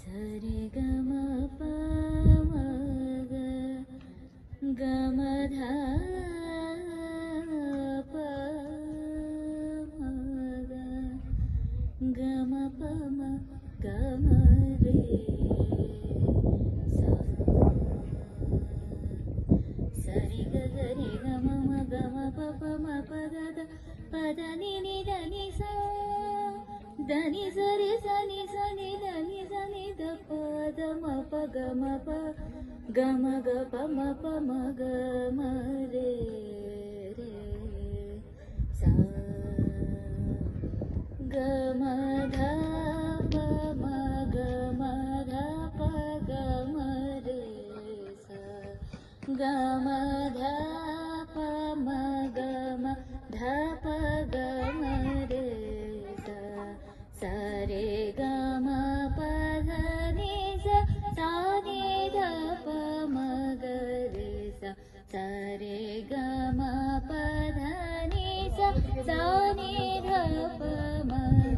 सरि गम प म ग गम ध प म ग गम प म गम रे सा सरि ग रि ग म म ग म प प म प द द प द नि नि द नि सा द नि स रि स नि स नि द नि स नि द प द म प ग म प ग म ग प म प म ग म रे रे सा ग म ध प म ग म ध प ग म रे सा ग म ध प म ग म ध प ग म रे सा सा रे ग म प ध नि सा सा नि ध प म ग रे सा सा रे ग म प ध नि सा सा नि ध प म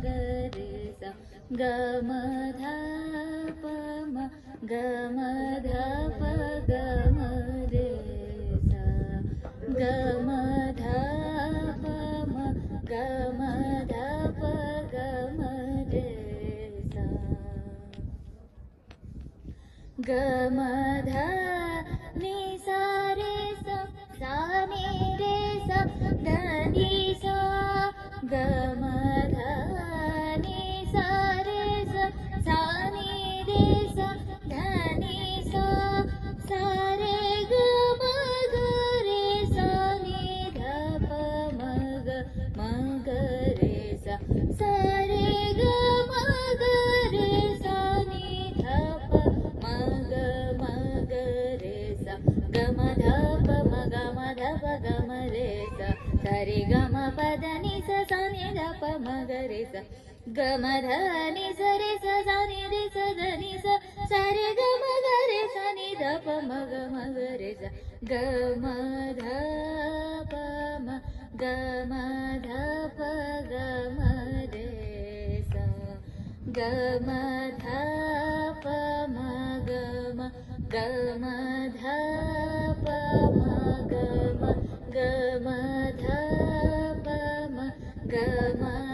ग रे सा ग म ध प म ग म ध प ग म रे सा ग म ध प म ग म ध प ग म रे सा ग म ध नि सा रे सा सा नि रे सा ध नि सा ग म ध नि सा रे सा सा नि रे सा ध नि सा सा रे ग म ग रे सा नि ध प म ग रे सा सा रे ग म ग रे सा नि ध प म ग रे सा ग म ध प म ग म ध प ग म रे सा सा रे ग म प ध नि सा सा नि ध प म ग रे सा ग म ध नि सा रे सा सा नि रे सा ध नि सा सा रे ग म ग रे सा नि ध प म ग रे सा ग म ध प म ग म ध प ग म रे सा ग म ध प म ग म ग म ध प म ग म ग म ध प म ग म